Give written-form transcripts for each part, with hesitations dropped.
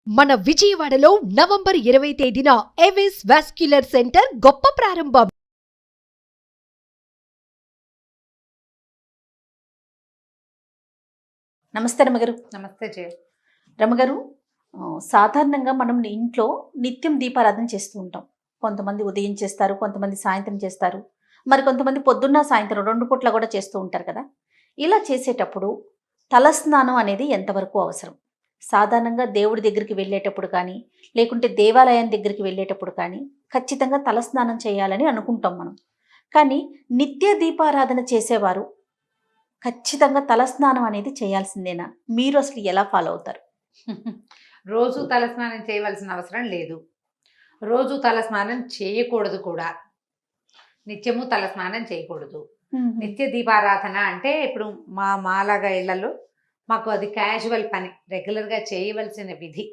మన విజయవాడలో నవంబర్ 20 తేదీన ఏవిస్ వాస్క్యులర్ సెంటర్ గొప్ప ప్రారంభం. నమస్తే రమగారు. నమస్తే జయ. రమగారు, సాధారణంగా మనం ఇంట్లో నిత్యం దీపారాధన చేస్తూ ఉంటాం. కొంతమంది ఉదయం చేస్తారు, కొంతమంది సాయంత్రం చేస్తారు, మరి కొంతమంది పొద్దున్న సాయంత్రం 2 పూట్ల కూడా చేస్తూ ఉంటారు కదా. ఇలా చేసేటప్పుడు తలస్నానం అనేది ఎంతవరకు అవసరం? సాధారణంగా దేవుడి దగ్గరికి వెళ్ళేటప్పుడు కానీ, లేకుంటే దేవాలయం దగ్గరికి వెళ్ళేటప్పుడు కానీ ఖచ్చితంగా తలస్నానం చేయాలని అనుకుంటాం మనం. కానీ నిత్య దీపారాధన చేసేవారు ఖచ్చితంగా తలస్నానం అనేది చేయాల్సిందేనా? మీరు అసలు ఎలా ఫాలో అవుతారు? రోజు తలస్నానం చేయవలసిన అవసరం లేదు. రోజు తలస్నానం చేయకూడదు కూడా. నిత్యము తలస్నానం చేయకూడదు. నిత్య దీపారాధన అంటే ఇప్పుడు మాలాగా ఇళ్లలో మాకు అది క్యాజువల్ పని, రెగ్యులర్గా చేయవలసిన విధి.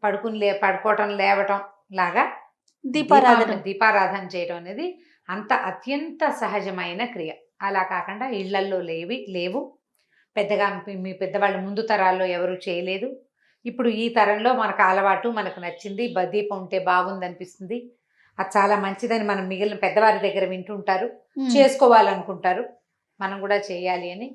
పడుకోవటం లేవటం లాగా దీపారాధన చేయడం అనేది అంత అత్యంత సహజమైన క్రియ. అలా కాకుండా ఇళ్లల్లో లేవు పెద్దగా. మీ పెద్దవాళ్ళు ముందు తరాల్లో ఎవరు చేయలేదు. ఇప్పుడు ఈ తరంలో మనకు అలవాటు, మనకు నచ్చింది, దీపం ఉంటే బాగుంది అనిపిస్తుంది. అది చాలా మంచిదని మనం మిగిలిన పెద్దవారి దగ్గర వింటుంటారు, చేసుకోవాలనుకుంటారు. మనం కూడా చేయాలి అని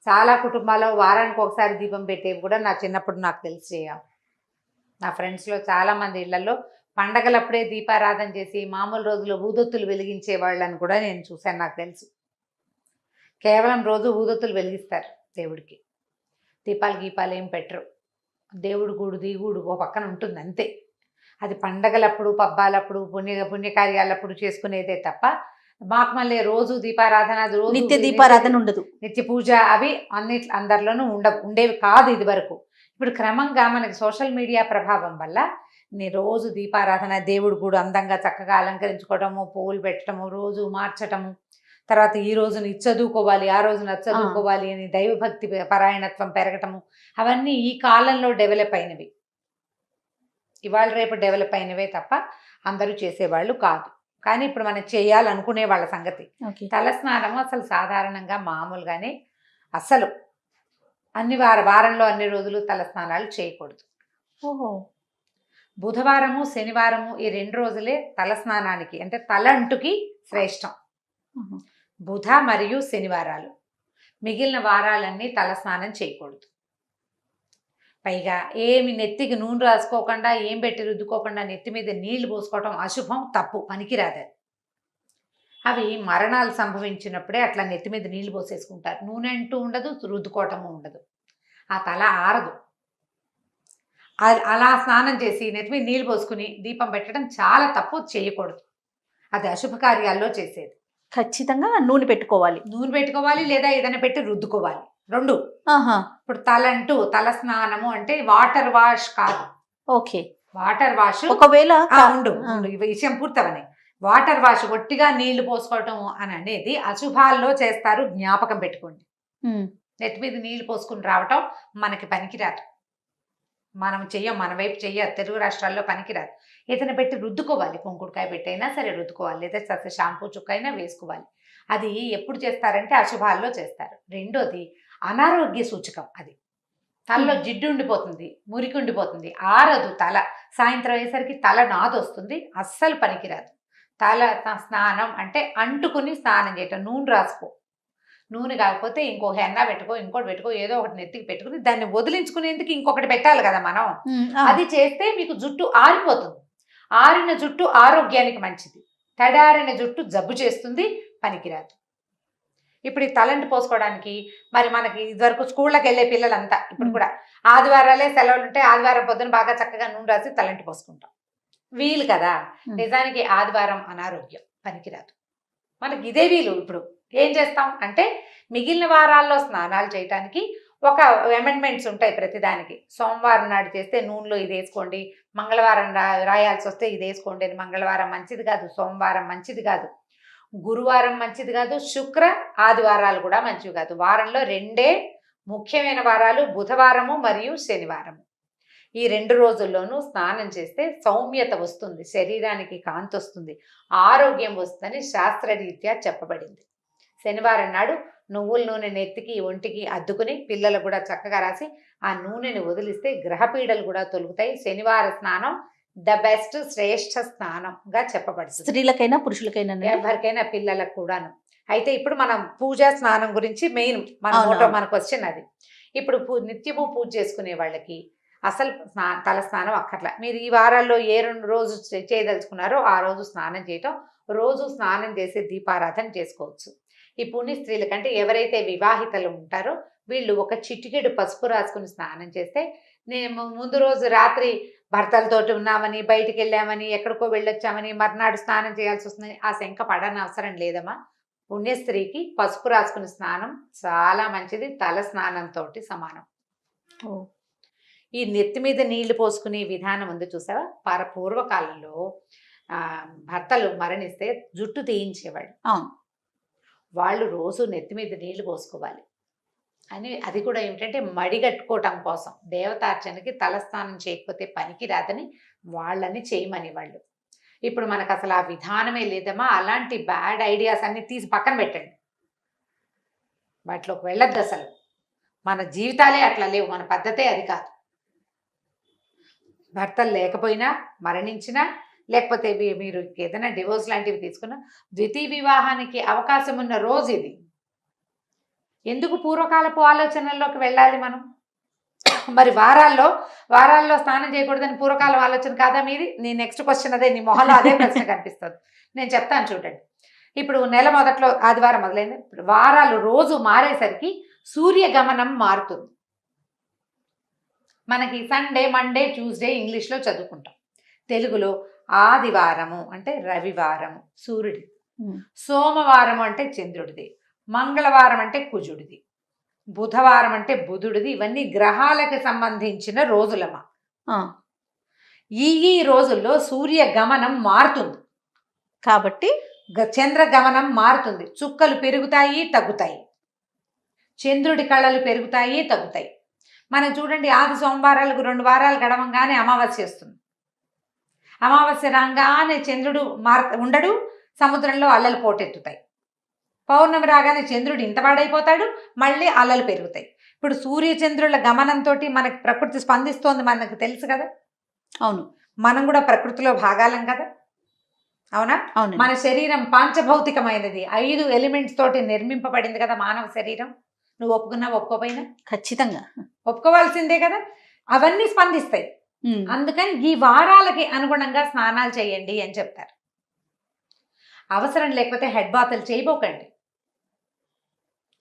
చాలా కుటుంబాల్లో వారానికి ఒకసారి దీపం పెట్టేవి కూడా నా చిన్నప్పుడు నాకు తెలిసి చేయాలి. నా ఫ్రెండ్స్లో చాలామంది ఇళ్లలో పండగలప్పుడే దీపారాధన చేసి మామూలు రోజుల్లో ఊదొత్తులు వెలిగించే వాళ్ళని కూడా నేను చూశాను. నాకు తెలుసు. కేవలం రోజు ఊదొత్తులు వెలిగిస్తారు దేవుడికి. దీపాలు ఏం పెట్టరు. దేవుడు గూడు ఓ పక్కన ఉంటుంది అంతే. అది పండగలప్పుడు, పబ్బాలప్పుడు, పుణ్యకార్యాలప్పుడు చేసుకునేదే తప్ప మాకు మళ్ళీ రోజు దీపారాధన, నిత్య దీపారాధన ఉండదు. నిత్య పూజ అవి అందరిలోనూ ఉండేవి కాదు ఇది వరకు. ఇప్పుడు క్రమంగా మనకి సోషల్ మీడియా ప్రభావం వల్ల రోజు దీపారాధన, దేవుడు కూడా అందంగా చక్కగా అలంకరించుకోవటము, పువ్వులు పెట్టడము, రోజు మార్చటము, తర్వాత ఈ రోజున ఇది చదువుకోవాలి, ఆ రోజున అది చదువుకోవాలి అని దైవభక్తి పరాయణత్వం పెరగటము, అవన్నీ ఈ కాలంలో డెవలప్ అయినవి. ఇవాళ రేపు డెవలప్ అయినవే తప్ప అందరూ చేసేవాళ్ళు కాదు. కానీ ఇప్పుడు మనం చేయాలనుకునే వాళ్ళ సంగతి. తలస్నానము అసలు సాధారణంగా మామూలుగానే అసలు వారంలో అన్ని రోజులు తలస్నానాలు చేయకూడదు. ఓహో. బుధవారము, శనివారము ఈ 2 రోజులే తలస్నానానికి అంటే తలంటుకి శ్రేష్టం. బుధ మరియు శనివారాలు. మిగిలిన వారాలన్నీ తలస్నానం చేయకూడదు. పైగా ఏమి నెత్తికి నూనె రాసుకోకుండా, ఏం పెట్టి రుద్దుకోకుండా నెత్తి మీద నీళ్లు పోసుకోవటం అశుభం, తప్పు, పనికిరాదు. అవి మరణాలు సంభవించినప్పుడే అట్లా నెత్తి మీద నీళ్లు పోసేసుకుంటారు. నూనె అంటూ ఉండదు, రుద్దుకోవటము ఉండదు. ఆ తల ఆరదు. అలా స్నానం చేసి నెత్తి మీద నీళ్ళు పోసుకుని దీపం పెట్టడం చాలా తప్పు, చేయకూడదు. అది అశుభ కార్యాల్లో చేసేది. ఖచ్చితంగా నూనె పెట్టుకోవాలి లేదా ఏదైనా పెట్టి రుద్దుకోవాలి. 2. ఇప్పుడు తల స్నానము అంటే వాటర్ వాష్ కాదు. ఓకే. వాటర్ వాష్ ఒకవేళ విషయం పూర్తవని వాటర్ వాష్ ఒట్టిగా నీళ్లు పోసుకోవటం అని అనేది అశుభాల్లో చేస్తారు. జ్ఞాపకం పెట్టుకోండి. నెత్తి మీద నీళ్లు పోసుకుని రావటం మనకి పనికిరాదు. మనం చెయ్యం, మన వైపు చెయ్యాలి. తెలుగు రాష్ట్రాల్లో పనికిరాదు. ఏదైనా పెట్టి రుద్దుకోవాలి. కుంకుడుకాయ పెట్టైనా సరే రుద్దుకోవాలి, లేదా షాంపూ చుక్క అయినా వేసుకోవాలి. అది ఎప్పుడు చేస్తారంటే అశుభాల్లో చేస్తారు. 2వది అనారోగ్య సూచకం. అది తలలో జిడ్డు ఉండిపోతుంది, మురికి ఉండిపోతుంది, ఆరదు తల. సాయంత్రం అయ్యేసరికి తల నాదొస్తుంది, అస్సలు పనికిరాదు. తల స్నానం అంటే అంటుకుని స్నానం చేయటం. నూనె రాసుకో, నూనె కాకపోతే ఇంకో హెన్నా పెట్టుకో, ఇంకోటి పెట్టుకో, ఏదో ఒకటి నెత్తికి పెట్టుకుని దాన్ని వదిలించుకునేందుకు ఇంకొకటి పెట్టాలి కదా మనం. అది చేస్తే మీకు జుట్టు ఆరిపోతుంది. ఆరిన జుట్టు ఆరోగ్యానికి మంచిది. తడారిన జుట్టు జబ్బు చేస్తుంది, పనికిరాదు. ఇప్పుడు ఈ తలంటి పోసుకోవడానికి మరి మనకి ఇదివరకు స్కూళ్ళకి వెళ్ళే పిల్లలంతా ఇప్పుడు కూడా ఆదివారాలే సెలవులు ఉంటే ఆదివారం పొద్దున బాగా చక్కగా నూనె రాసి తలంటి పోసుకుంటాం. వీలు కదా. నిజానికి ఆదివారం అనారోగ్యం, పనికిరాదు. మనకి ఇదే వీలు. ఇప్పుడు ఏం చేస్తాం అంటే మిగిలిన వారాల్లో స్నానాలు చేయటానికి ఒక అమెండ్మెంట్స్ ఉంటాయి ప్రతిదానికి. సోమవారం నాడు చేస్తే నూనెలో ఇది వేసుకోండి, మంగళవారం రాయాల్సి వస్తే ఇది వేసుకోండి అని. మంగళవారం మంచిది కాదు, సోమవారం మంచిది కాదు, గురువారం మంచిది కాదు, శుక్ర ఆదివారాలు కూడా మంచివి కాదు. వారంలో 2 ముఖ్యమైన వారాలు, బుధవారము మరియు శనివారము. ఈ 2 రోజుల్లోనూ స్నానం చేస్తే సౌమ్యత వస్తుంది, శరీరానికి కాంతి వస్తుంది, ఆరోగ్యం వస్తుందని శాస్త్రరీత్యా చెప్పబడింది. శనివారం నాడు నువ్వుల నూనె నెత్తికి ఒంటికి అద్దుకుని పిల్లలకు కూడా చక్కగా రాసి ఆ నూనెని వదిలిస్తే గ్రహపీడలు కూడా తొలుగుతాయి. శనివార స్నానం ద బెస్ట్ శ్రేష్ఠ స్నానంగా చెప్పబడుతుంది. స్త్రీలకైనా పురుషులకైనా ఎవరికైనా పిల్లలకు కూడాను. అయితే ఇప్పుడు మనం పూజా స్నానం గురించి మెయిన్ మన క్వశ్చన్ అది. ఇప్పుడు నిత్యము పూజ చేసుకునే వాళ్ళకి అసలు తల స్నానం అక్కర్లా. మీరు ఈ వారాల్లో ఏ 2 రోజు చేయదలుచుకున్నారో ఆ రోజు స్నానం చేయటం, రోజు స్నానం చేసి దీపారాధన చేసుకోవచ్చు. ఈ పుణ్య స్త్రీల కంటే ఎవరైతే వివాహితలు ఉంటారో వీళ్ళు ఒక చిటికెడు పసుపు రాసుకుని స్నానం చేస్తే, నేను ముందు రోజు రాత్రి భర్తలతోటి ఉన్నామని, బయటికి వెళ్ళామని, ఎక్కడికో వెళ్ళొచ్చామని, మర్నాడు స్నానం చేయాల్సి వస్తుందని ఆ శంక పడని అవసరం లేదమ్మా. పుణ్యస్త్రీకి పసుపు రాసుకుని స్నానం చాలా మంచిది, తల స్నానంతో సమానం. ఈ నెత్తి మీద నీళ్లు పోసుకునే విధానం ఉంది చూసావా? పూర్వకాలంలో భర్తలు మరణిస్తే జుట్టు తీయించేవాళ్ళు. వాళ్ళు రోజు నెత్తి మీద నీళ్లు పోసుకోవాలి అని. అది కూడా ఏమిటంటే మడిగట్టుకోవటం కోసం, దేవతార్చనకి తలస్నానం చేయకపోతే పనికి రాదని వాళ్ళని చేయమని వాళ్ళు. ఇప్పుడు మనకు అసలు ఆ విధానమే లేదమ్మా. అలాంటి బ్యాడ్ ఐడియాస్ అన్ని తీసి పక్కన పెట్టండి, వాటిలోకి వెళ్ళొద్దు అసలు. మన జీవితాలే అట్లా లేవు, మన పద్ధతే అది కాదు. భర్తలు లేకపోయినా, మరణించినా, లేకపోతే మీరు ఏదైనా డివోర్స్ లాంటివి తీసుకున్నా, ద్వితీయ వివాహానికి అవకాశం ఉన్న రోజు ఇది. ఎందుకు పూర్వకాలపు ఆలోచనల్లోకి వెళ్ళాలి మనం? మరి వారాల్లో స్నానం చేయకూడదని పూర్వకాలం ఆలోచన కాదా మీది? నీ నెక్స్ట్ క్వశ్చన్ అదే, నీ మొహంలో అదే ప్రశ్న కనిపిస్తుంది. నేను చెప్తాను చూడండి. ఇప్పుడు నెల మొదట్లో ఆదివారం మొదలైంది, వారాలు రోజు మారేసరికి సూర్యగమనం మారుతుంది. మనకి సండే, మండే, ట్యూస్డే ఇంగ్లీష్లో చదువుకుంటాం. తెలుగులో ఆదివారము అంటే రవివారము సూర్యుడి, సోమవారం అంటే చంద్రుడిది, మంగళవారం అంటే కుజుడిది, బుధవారం అంటే బుధుడిది. ఇవన్నీ గ్రహాలకు సంబంధించిన రోజులమ్మా. ఈ రోజుల్లో సూర్య గమనం మారుతుంది కాబట్టి చంద్ర గమనం మారుతుంది. చుక్కలు పెరుగుతాయి, తగ్గుతాయి, చంద్రుడి కళలు పెరుగుతాయి, తగ్గుతాయి. మనం చూడండి, ఆది సోమవారాలకు 2 వారాలు గడవంగానే అమావాస్య వస్తుంది. అమావాస్య రాగానే చంద్రుడు ఉండడు, సముద్రంలో అల్లలు పోటెత్తుతాయి. పౌర్ణమి రాగానే చంద్రుడు ఇంతవాడైపోతాడు, మళ్ళీ అల్లలు పెరుగుతాయి. ఇప్పుడు సూర్యచంద్రుల గమనంతో మనకి ప్రకృతి స్పందిస్తోంది, మనకు తెలుసు కదా. అవును, మనం కూడా ప్రకృతిలో భాగాలం కదా, అవునా? అవును. మన శరీరం పాంచభౌతికమైనది, 5 ఎలిమెంట్స్ తోటి నిర్మింపబడింది కదా మానవ శరీరం. నువ్వు ఒప్పుకున్నా ఒప్పుకోపోయినా ఖచ్చితంగా ఒప్పుకోవాల్సిందే కదా. అవన్నీ స్పందిస్తాయి. అందుకని ఈ వారాలకి అనుగుణంగా స్నానాలు చేయండి అని చెప్తారు. అవసరం లేకపోతే హెడ్ బాతులు చేయబోకండి,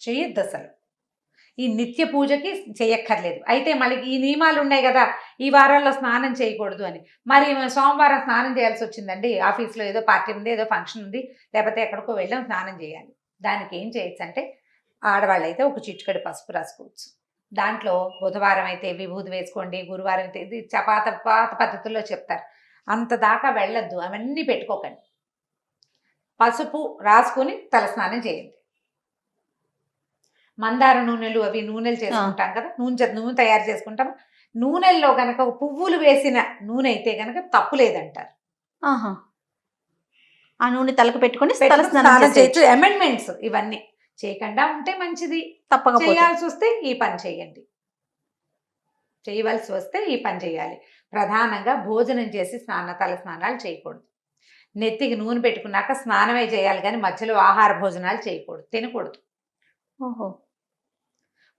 చేయొద్దు అసలు. ఈ నిత్య పూజకి చేయక్కర్లేదు. అయితే మళ్ళీ ఈ నియమాలు ఉన్నాయి కదా, ఈ వారాల్లో స్నానం చేయకూడదు అని. మరి సోమవారం స్నానం చేయాల్సి వచ్చిందండి, ఆఫీస్లో ఏదో పార్టీ ఉంది, ఏదో ఫంక్షన్ ఉంది, లేకపోతే ఎక్కడికో వెళ్ళాం, స్నానం చేయాలి. దానికి ఏం చేయొచ్చు అంటే, ఆడవాళ్ళు అయితే ఒక చిటికెడు పసుపు రాసుకోవచ్చు. దాంట్లో బుధవారం అయితే విభూది వేసుకోండి, గురువారం అయితే ఇది పాత పద్ధతుల్లో చెప్తారు. అంత దాకా వెళ్ళొద్దు, అవన్నీ పెట్టుకోకండి. పసుపు రాసుకుని తలస్నానం చేయండి. మందార నూనెలు అవి నూనెలు చేసుకుంటాం కదా, నూనె తయారు చేసుకుంటాం. నూనెల్లో గనక పువ్వులు వేసిన నూనె అయితే గనక తప్పు లేదంటారు. ఆ నూనె తలకు పెట్టుకొని స్నానం చేయొచ్చు. అమెండ్మెంట్స్ ఇవన్నీ చేయకుండా ఉంటే మంచిది. తప్పక చేయాల్సి వస్తే ఈ పని చేయండి, చేయవలసి వస్తే ఈ పని చేయాలి. ప్రధానంగా భోజనం చేసి తల స్నానాలు చేయకూడదు. నెత్తికి నూనె పెట్టుకున్నాక స్నానమే చేయాలి, కానీ మధ్యలో ఆహార భోజనాలు చేయకూడదు, తినకూడదు.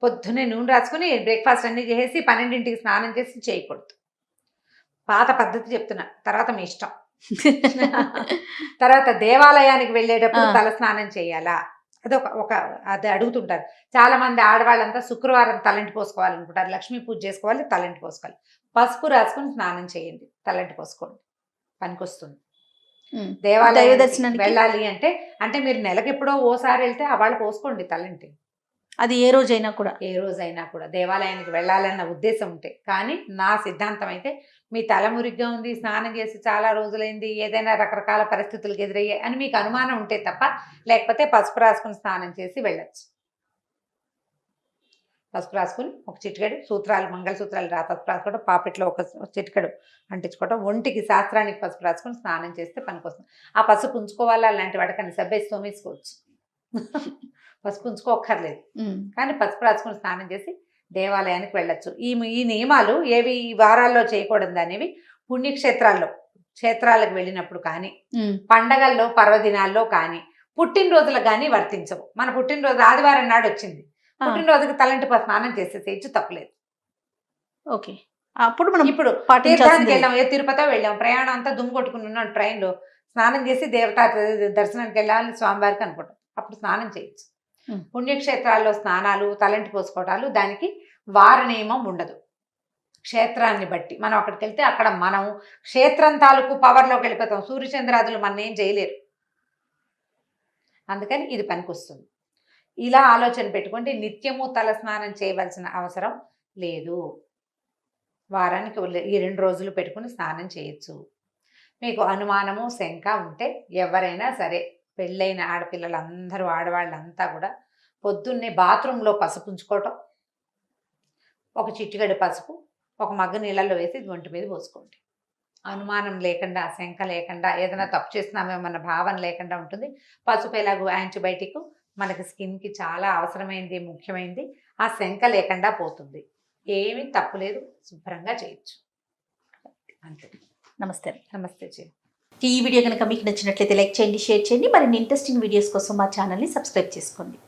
పొద్దున్నే నూనె రాసుకుని బ్రేక్ఫాస్ట్ అన్ని చేసి 12ంటికి స్నానం చేసి చేయకూడదు. పాత పద్ధతి చెప్తున్నా, తర్వాత మీ ఇష్టం. తర్వాత దేవాలయానికి వెళ్ళేటప్పుడు తల స్నానం చేయాలా, అది అడుగుతుంటారు చాలా మంది ఆడవాళ్ళంతా. శుక్రవారం తలంటి పోసుకోవాలనుకుంటారు, లక్ష్మీ పూజ చేసుకోవాలి, తలంటి పోసుకోవాలి. పసుపు రాసుకుని స్నానం చేయండి, తలంటి పోసుకోండి, పనికొస్తుంది. దేవాలయానికి వెళ్ళాలి అంటే మీరు నెలకు ఎప్పుడో ఓసారి వెళ్తే వాళ్ళు పోసుకోండి తలంటి. అది ఏ రోజైనా కూడా దేవాలయానికి వెళ్ళాలన్న ఉద్దేశం ఉంటే. కానీ నా సిద్ధాంతం అయితే, మీ తల మురిగ్గా ఉంది, స్నానం చేసి చాలా రోజులైంది, ఏదైనా రకరకాల పరిస్థితులకు ఎదురయ్యాయి అని మీకు అనుమానం ఉంటే తప్ప, లేకపోతే పసుపు రాసుకుని స్నానం చేసి వెళ్ళచ్చు. పసుపు రాసుకుని ఒక చిటికెడు సూత్రాలు, మంగళసూత్రాలు పసుపు రాసుకోవడం, పాపిట్లో ఒక చిటికెడు అంటించుకోవడం, ఒంటికి శాస్త్రానికి పసుపు రాసుకుని స్నానం చేస్తే పనికొస్తుంది. ఆ పసుపు ఉంచుకోవాలా అలాంటి వాటికని సబ్బేసి తోమేసుకోవచ్చు. పసుపు ఉంచుకోక్కర్లేదు. ఉమ్, కానీ పసుపు రాసుకుని స్నానం చేసి దేవాలయానికి వెళ్ళొచ్చు. ఈ నియమాలు ఏవి ఈ వారాల్లో చేయకూడదు అనేవి క్షేత్రాలకు వెళ్ళినప్పుడు కానీ, ఉమ్, పండగల్లో పర్వదినాల్లో కానీ, పుట్టినరోజులకు కానీ వర్తించవు. మన పుట్టినరోజు ఆదివారం నాడు వచ్చింది, ఆ, పుట్టినరోజుకి తలంటి స్నానం చేసేసేయచ్చు, తప్పలేదు. ఓకే. అప్పుడు మనం ఇప్పుడు పాటించాల్సింది తీర్థానికి వెళ్ళాం, ఏ తిరుపతి వెళ్ళాం, ప్రయాణం అంతా దుమ్ము కొట్టుకుని ఉన్నాం, ట్రైన్లో స్నానం చేసి దేవతా దర్శనానికి వెళ్ళాలి స్వామివారికి అనుకుంటాం, అప్పుడు స్నానం చేయొచ్చు. ఉం. పుణ్యక్షేత్రాల్లో స్నానాలు, తలంటి పోసుకోవటాలు దానికి వార నియమం ఉండదు. క్షేత్రాన్ని బట్టి మనం అక్కడికి వెళ్తే అక్కడ మనం క్షేత్రం తాలూకు పవర్లోకి వెళ్ళిపోతాం. సూర్యచంద్రాదులు మన ఏం చేయలేరు. అందుకని ఇది పనికొస్తుంది. ఇలా ఆలోచన పెట్టుకుంటే నిత్యము తల స్నానం చేయవలసిన అవసరం లేదు. వారానికి ఈ 2 రోజులు పెట్టుకుని స్నానం చేయొచ్చు. మీకు అనుమానము శంక ఉంటే ఎవరైనా సరే, పెళ్ళైన ఆడపిల్లలందరూ, ఆడవాళ్ళంతా కూడా పొద్దున్నే బాత్రూంలో పసుపు ఉంచుకోవటం, ఒక చిటికెడు పసుపు ఒక మగ్గు నీళ్ళల్లో వేసి ఒంటి మీద పోసుకోండి. అనుమానం లేకుండా, శంక లేకుండా, ఏదైనా తప్పు చేస్తున్నామేమన్న భావన లేకుండా ఉంటుంది. పసుపు ఎలాగో యాంటీబయాటిక్, మనకి స్కిన్కి చాలా అవసరమైంది, ముఖ్యమైనది. ఆ శంక లేకుండా పోతుంది. ఏమీ తప్పులేదు, శుభ్రంగా చేయొచ్చు. అంతే. నమస్తే. నమస్తే జీ. ఈ వీడియో కనుక మీకు నచ్చినట్లయితే లైక్ చేయండి, షేర్ చేయండి. మరిన్ని ఇంట్రెస్టింగ్ వీడియోస్ కోసం మా ఛానల్ని సబ్స్క్రైబ్ చేసుకోండి.